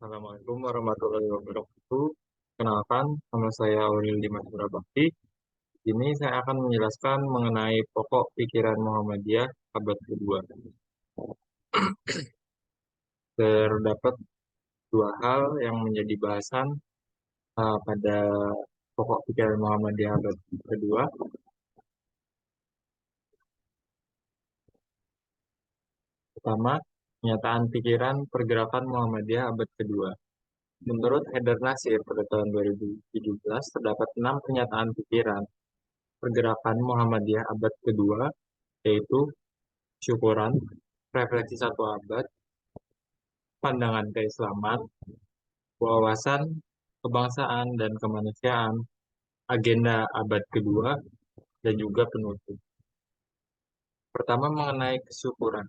Assalamualaikum warahmatullahi wabarakatuh. Kenalkan, nama saya Aurel Dimas Surabakti. Ini saya akan menjelaskan mengenai pokok pikiran Muhammadiyah abad kedua. Terdapat dua hal yang menjadi bahasan pada pokok pikiran Muhammadiyah abad kedua. Pertama, pernyataan pikiran pergerakan Muhammadiyah abad kedua. Menurut Haidar Nasir pada tahun 2017, terdapat 6 pernyataan pikiran pergerakan Muhammadiyah abad kedua, yaitu syukuran, refleksi satu abad, pandangan keislaman, wawasan kebangsaan dan kemanusiaan, agenda abad kedua, dan juga penutup. Pertama mengenai kesyukuran.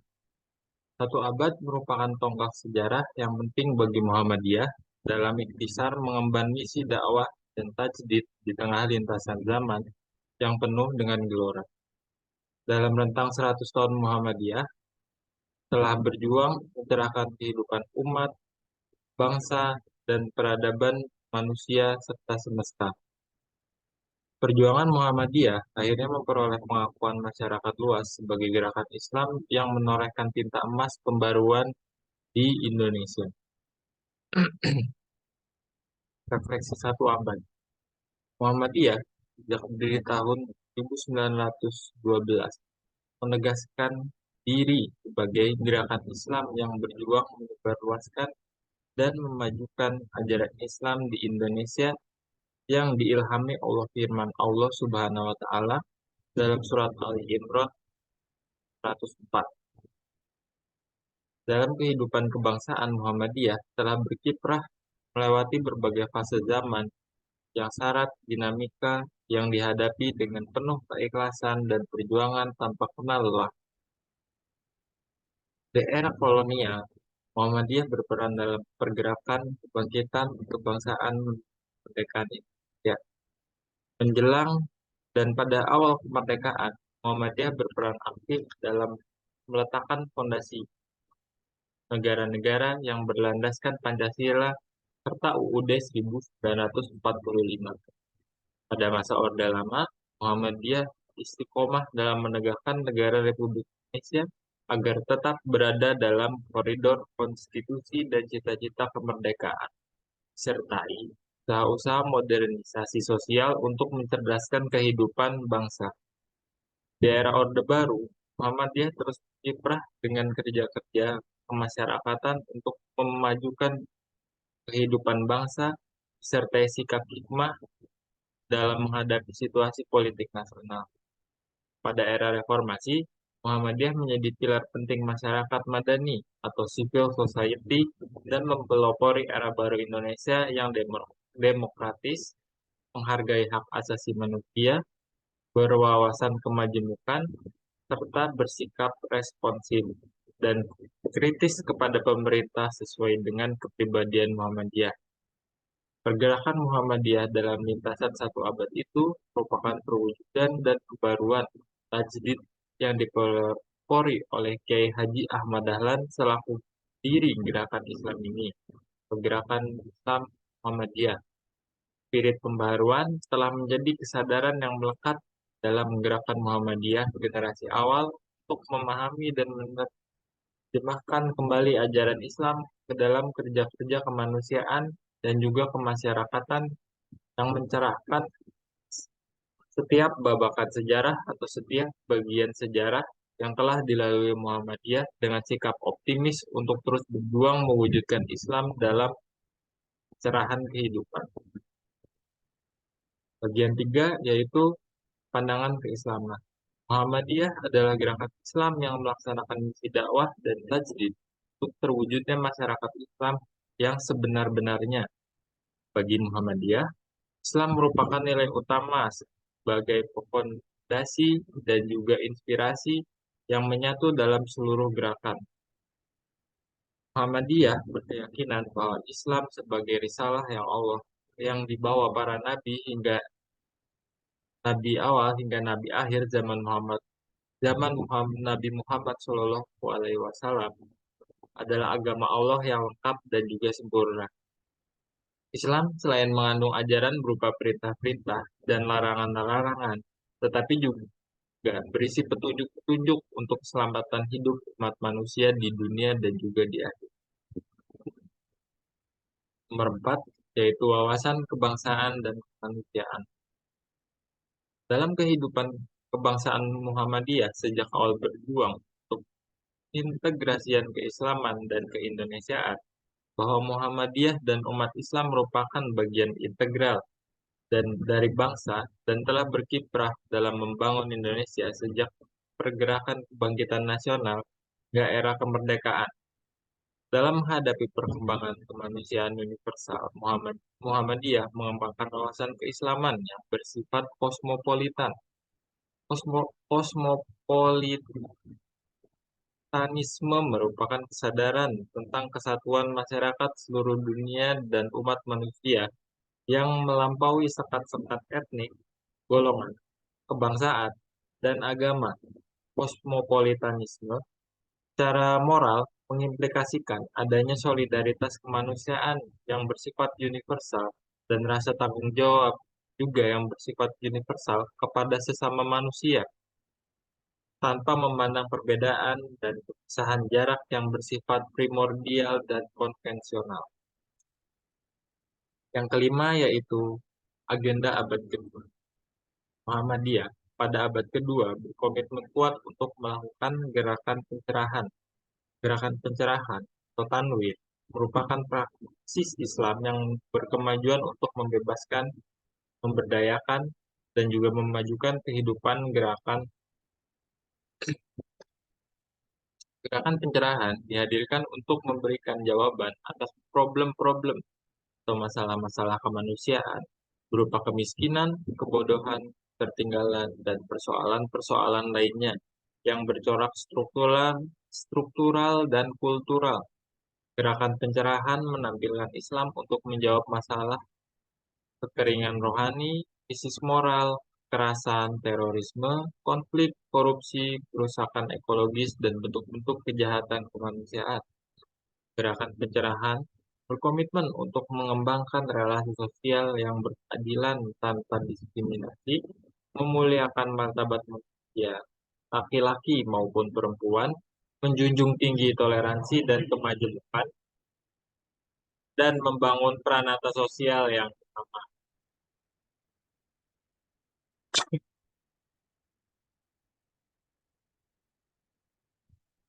Satu abad merupakan tonggak sejarah yang penting bagi Muhammadiyah dalam ikhtisar mengemban misi dakwah dan tajdid di tengah lintasan zaman yang penuh dengan gelora. Dalam rentang 100 tahun Muhammadiyah, telah berjuang mencerdaskan kehidupan umat, bangsa, dan peradaban manusia serta semesta. Perjuangan Muhammadiyah akhirnya memperoleh pengakuan masyarakat luas sebagai gerakan Islam yang menorehkan tinta emas pembaruan di Indonesia. Refleksi satu abad. Muhammadiyah sejak berdiri tahun 1912 menegaskan diri sebagai gerakan Islam yang berjuang menyebarluaskan dan memajukan ajaran Islam di Indonesia yang diilhami Allah firman Allah Subhanahu wa taala dalam surat Ali Imran 104. Dalam kehidupan kebangsaan Muhammadiyah telah berkiprah melewati berbagai fase zaman yang syarat dinamika yang dihadapi dengan penuh keikhlasan dan perjuangan tanpa kenal lelah. Di era kolonial, Muhammadiyah berperan dalam pergerakan kebangkitan kebangsaan kemerdekaan Indonesia. Menjelang dan pada awal kemerdekaan, Muhammadiyah berperan aktif dalam meletakkan fondasi negara-negara yang berlandaskan Pancasila serta UUD 1945. Pada masa Orde Lama, Muhammadiyah istiqomah dalam menegakkan negara Republik Indonesia agar tetap berada dalam koridor konstitusi dan cita-cita kemerdekaan, sertai usaha-usaha modernisasi sosial untuk mencerdaskan kehidupan bangsa. Di era Orde Baru, Muhammadiyah terus kiprah dengan kerja-kerja kemasyarakatan untuk memajukan kehidupan bangsa, disertai sikap hikmah dalam menghadapi situasi politik nasional. Pada era reformasi, Muhammadiyah menjadi pilar penting masyarakat madani atau civil society dan mempelopori era baru Indonesia yang demokratis, menghargai hak asasi manusia, berwawasan kemajemukan, serta bersikap responsif dan kritis kepada pemerintah sesuai dengan kepribadian Muhammadiyah. Pergerakan Muhammadiyah dalam lintasan satu abad itu merupakan perwujudan dan kebaruan tajdid yang dipelopori oleh Kiai Haji Ahmad Dahlan selaku diri gerakan Islam ini. Pergerakan Islam Muhammadiyah. Spirit pembaruan telah menjadi kesadaran yang melekat dalam gerakan Muhammadiyah generasi awal untuk memahami dan menerjemahkan kembali ajaran Islam ke dalam kerja-kerja kemanusiaan dan juga kemasyarakatan yang mencerahkan setiap babakan sejarah atau setiap bagian sejarah yang telah dilalui Muhammadiyah dengan sikap optimis untuk terus berjuang mewujudkan Islam dalam cerahan kehidupan. Bagian tiga yaitu pandangan keislaman. Muhammadiyah adalah gerakan Islam yang melaksanakan misi dakwah dan tajdid untuk terwujudnya masyarakat Islam yang sebenar-benarnya. Bagi Muhammadiyah, Islam merupakan nilai utama sebagai fondasi dan juga inspirasi yang menyatu dalam seluruh gerakan. Muhammadiyah berkeyakinan bahwa Islam sebagai risalah yang dibawa para nabi hingga nabi awal hingga nabi akhir zaman Nabi Muhammad Shallallahu Alaihi Wasallam adalah agama Allah yang lengkap dan juga sempurna. Islam selain mengandung ajaran berupa perintah-perintah dan larangan-larangan, tetapi juga berisi petunjuk-petunjuk untuk keselamatan hidup umat manusia di dunia dan juga di akhirat. Nomor 4, yaitu wawasan kebangsaan dan kemanusiaan. Dalam kehidupan kebangsaan Muhammadiyah sejak awal berjuang untuk integrasian keislaman dan keindonesiaan, bahwa Muhammadiyah dan umat Islam merupakan bagian integral dan dari bangsa dan telah berkiprah dalam membangun Indonesia sejak pergerakan kebangkitan nasional hingga era kemerdekaan. Dalam menghadapi perkembangan kemanusiaan universal, Muhammadiyah mengembangkan wawasan keislaman yang bersifat kosmopolitan. Kosmopolitanisme merupakan kesadaran tentang kesatuan masyarakat seluruh dunia dan umat manusia yang melampaui sekat-sekat etnik, golongan, kebangsaan, dan agama. Kosmopolitanisme secara moral mengimplikasikan adanya solidaritas kemanusiaan yang bersifat universal dan rasa tanggung jawab juga yang bersifat universal kepada sesama manusia tanpa memandang perbedaan dan kepisahan jarak yang bersifat primordial dan konvensional. Yang kelima yaitu agenda abad kedua. Muhammadiyah pada abad kedua berkomitmen kuat untuk melakukan gerakan pencerahan. Gerakan pencerahan atau tanwir merupakan praksis Islam yang berkemajuan untuk membebaskan, memberdayakan, dan juga memajukan kehidupan. Gerakan pencerahan dihadirkan untuk memberikan jawaban atas problem-problem atau masalah-masalah kemanusiaan berupa kemiskinan, kebodohan, ketertinggalan, dan persoalan-persoalan lainnya yang bercorak struktural dan kultural. Gerakan pencerahan menampilkan Islam untuk menjawab masalah kekeringan rohani, krisis moral, kekerasan, terorisme, konflik, korupsi, kerusakan ekologis, dan bentuk-bentuk kejahatan kemanusiaan. Gerakan pencerahan berkomitmen untuk mengembangkan relasi sosial yang berkeadilan tanpa diskriminasi, memuliakan martabat manusia, laki-laki maupun perempuan, menjunjung tinggi toleransi dan kemajemukan, dan membangun peranata sosial yang sama.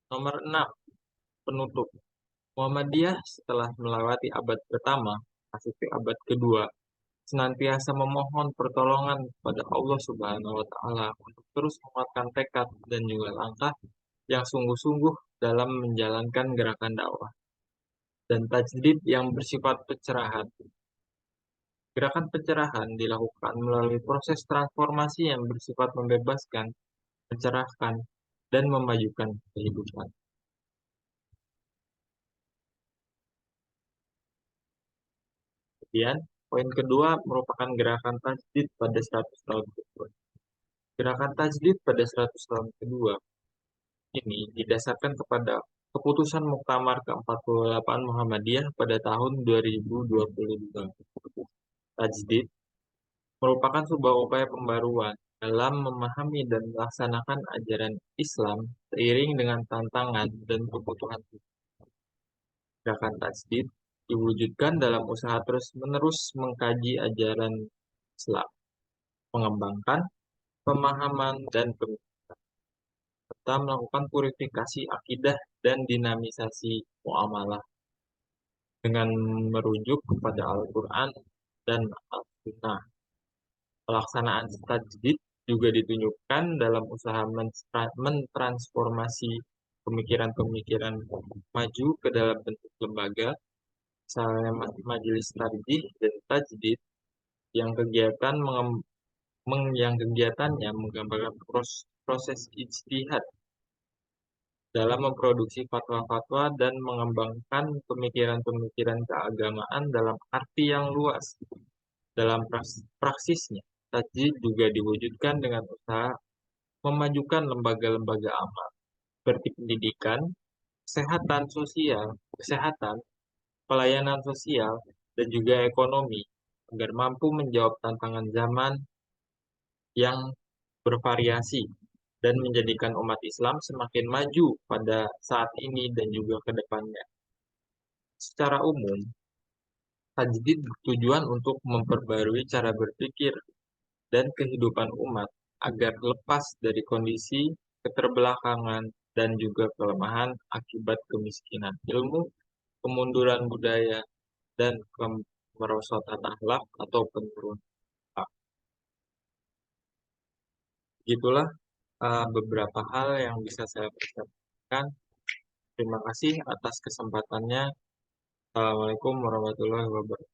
Nomor 6, penutup. Muhammadiyah setelah melewati abad pertama, masuk ke abad kedua, senantiasa memohon pertolongan kepada Allah Subhanahu wa Ta'ala untuk terus menguatkan tekad dan juga langkah yang sungguh-sungguh dalam menjalankan gerakan dakwah dan tajdid yang bersifat pencerahan. Gerakan pencerahan dilakukan melalui proses transformasi yang bersifat membebaskan, mencerahkan, dan memajukan kehidupan. Kemudian, poin kedua merupakan gerakan tajdid pada 100 tahun kedua. Gerakan tajdid pada 100 tahun kedua ini didasarkan kepada keputusan Muktamar ke-48 Muhammadiyah pada tahun 2022. Tajdid merupakan sebuah upaya pembaruan dalam memahami dan melaksanakan ajaran Islam seiring dengan tantangan dan kebutuhan. Gerakan tajdid diwujudkan dalam usaha terus-menerus mengkaji ajaran Islam, mengembangkan pemahaman dan pemikiran, serta melakukan purifikasi akidah dan dinamisasi muamalah dengan merujuk kepada Al-Quran dan Al-Sunnah. Pelaksanaan tajdid juga ditunjukkan dalam usaha mentransformasi pemikiran-pemikiran maju ke dalam bentuk lembaga, misalnya majelis tarjih dan tajdid yang kegiatannya menggambarkan proses ijtihad dalam memproduksi fatwa-fatwa dan mengembangkan pemikiran-pemikiran keagamaan dalam arti yang luas. Dalam praksisnya, tajdid juga diwujudkan dengan usaha memajukan lembaga-lembaga amal seperti pendidikan, kesehatan sosial, kesehatan, pelayanan sosial, dan juga ekonomi agar mampu menjawab tantangan zaman yang bervariasi dan menjadikan umat Islam semakin maju pada saat ini dan juga ke depannya. Secara umum, tajdid bertujuan untuk memperbarui cara berpikir dan kehidupan umat agar lepas dari kondisi keterbelakangan dan juga kelemahan akibat kemiskinan ilmu, kemunduran budaya, dan kemerosotan akhlak atau penurunan akhlak. Itulah beberapa hal yang bisa saya persampaikan. Terima kasih atas kesempatannya. Assalamualaikum warahmatullahi wabarakatuh.